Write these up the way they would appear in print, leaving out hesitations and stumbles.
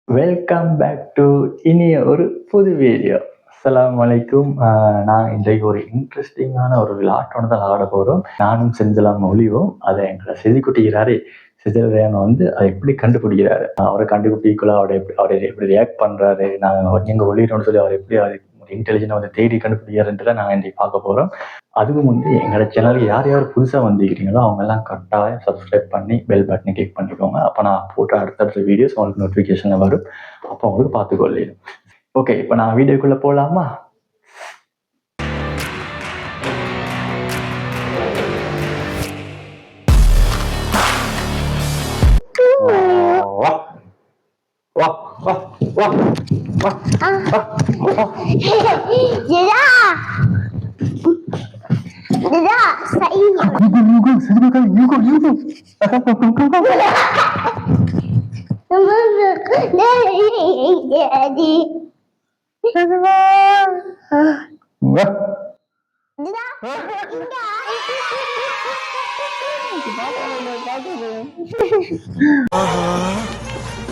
Welcome back to இனிய ஒரு புது வீடியோ. அஸ்ஸலாமு அலைக்கும். நான் இன்றைக்கு ஒரு இன்ட்ரெஸ்டிங்கான ஒரு விளையாட்டோட தான் ஆட போகிறோம். நானும் செஞ்சலாம் ஒளிவோம். அதை எங்களை செதுக்குட்டிக்கிறாரு செஜல் வந்து அதை எப்படி கண்டுபிடிக்கிறாரு, அவரை கண்டுபிடிக்கல, அவரை எப்படி ரியாக்ட் பண்ணுறாரு, நாங்கள் எங்கள் ஒளிரோன்னு சொல்லி அவர் எப்படி அது இன்டெலிஜென்ட்டாக வந்து தேடி கண்டுபிடிக்கிறாருன்றதை நாங்கள் இன்றைக்கு பார்க்க போகிறோம். அதுவும் வந்து எங்களோட சேனலுக்கு யார் யார் புதுசாக வந்துக்கிறீங்களோ அவங்கெல்லாம் கரெக்டாக சப்ஸ்கிரைப் பண்ணி பெல் பட்டனை கிளிக் பண்ணிக்கோங்க. அப்போ நான் போட்ட அடுத்தடுத்த வீடியோஸ் உங்களுக்கு நோட்டிஃபிகேஷனில் வரும். அப்போ உங்களுக்கு பார்த்துக்கொள்ளிடும். ஓகே, இப்போ நான் வீடியோக்குள்ளே போகலாமா? வா வா வா வா Dada, sa inyo. Daddy.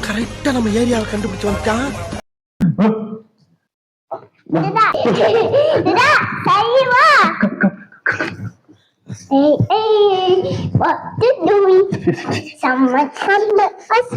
கரெக்டா நம்ம ஏரியாவை கண்டுபிடிச்சு வந்துட்டான். Hey, hey, what you doing? Someone come us.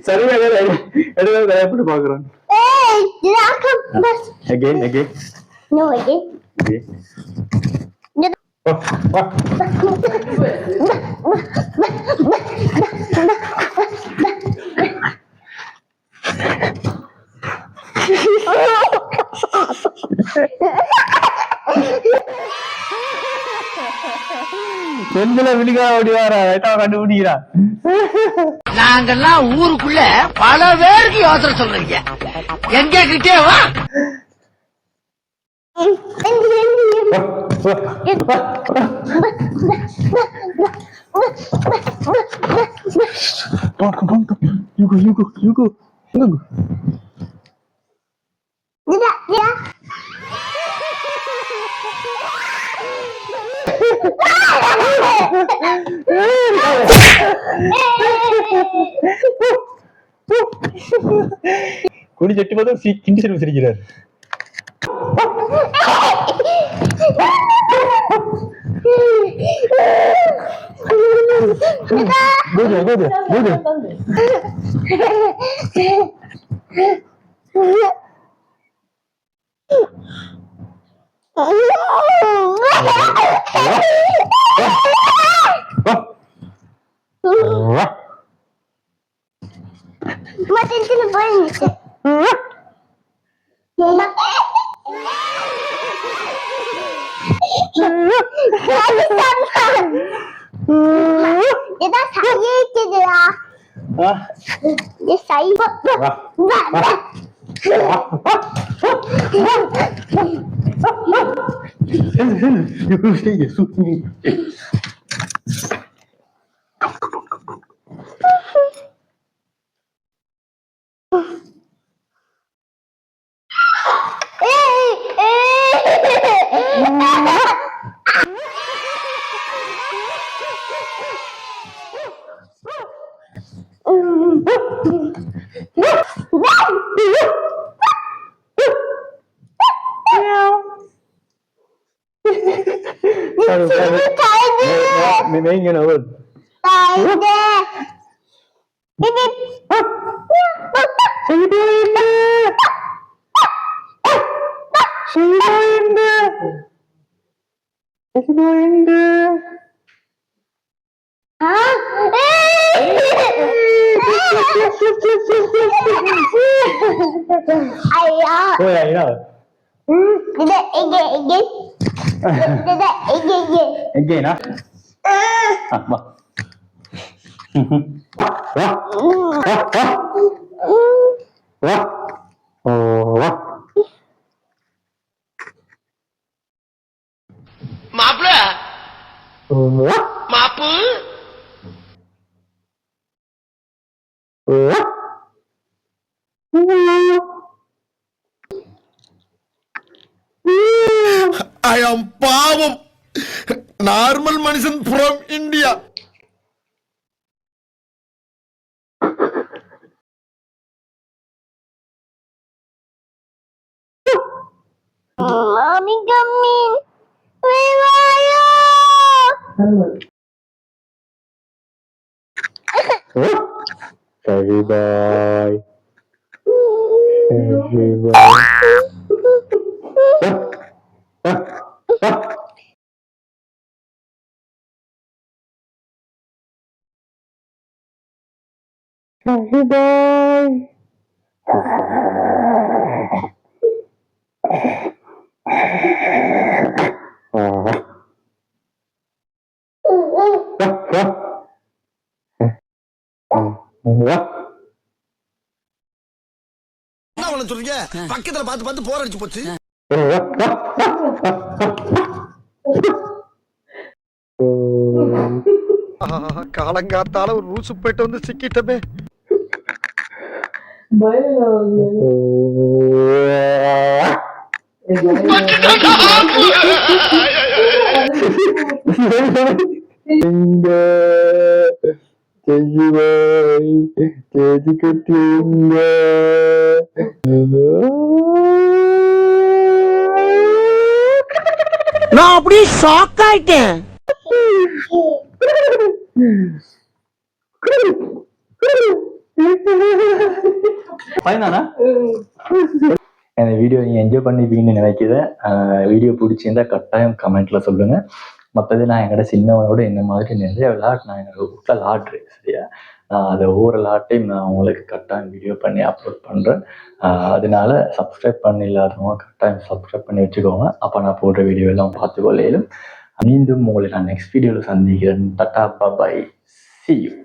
சரியா எப்படி பாக்குறோம்? Again. No, again. Okay. செந்தில விழிக்கா ஓடி வாரா, கண்டுபிடிக்கிறா. நாங்கெல்லாம் ஊருக்குள்ள பல பேருக்கு யோசனை சொல்றீங்க, எங்க கிட்டே வா. You go. குடி செட்டு பார்த்தா கிண்டி செட்டு வச்சிருக்கிறார். Matin ka na ba yun? Kita saya je dia. Dia saya. Main over. Again, huh? I am பாவம் நார்மல் மனுஷன் from India. Mommy coming. Where are you? Sorry, bye. Sorry, bye. Sorry, bye. என்ன பண்ண சொல்றீங்க? பக்கத்துல பார்த்து பார்த்து போர் அடிச்சு போச்சு. காலங்காத்தால ஒரு ரூசு போயிட்டு வந்து சிக்கிட்டமே. நான் அப்படியே ஷாக் ஆயிட்டேன். ஃபைனாண்ணா இந்த வீடியோ நீங்கள் என்ஜாய் பண்ணிப்பீங்கன்னு நினைக்கிறேன். வீடியோ பிடிச்சிருந்தா கட்டாயம் கமெண்ட்டில் சொல்லுங்கள். மற்றது நான் எங்களோட சின்னவனோட இந்த மாதிரி நிறைய விளையாட்டு நான் என்னோட வீட்டில் விளாட்றேன். சரியா, நான் அதை ஒவ்வொரு விளையாட்டையும் நான் உங்களுக்கு கட்டாயம் வீடியோ பண்ணி அப்லோட் பண்ணுறேன். அதனால சப்ஸ்கிரைப் பண்ணி இல்லாதவங்க கட்டாயம் சப்ஸ்கிரைப் பண்ணி வச்சுக்கோங்க. அப்போ நான் போடுற வீடியோ எல்லாம் பார்த்துக்கொள்ளையிலும். மீண்டும் உங்களை நான் நெக்ஸ்ட் வீடியோவில் சந்திக்கிறேன். Tata, bye, see you.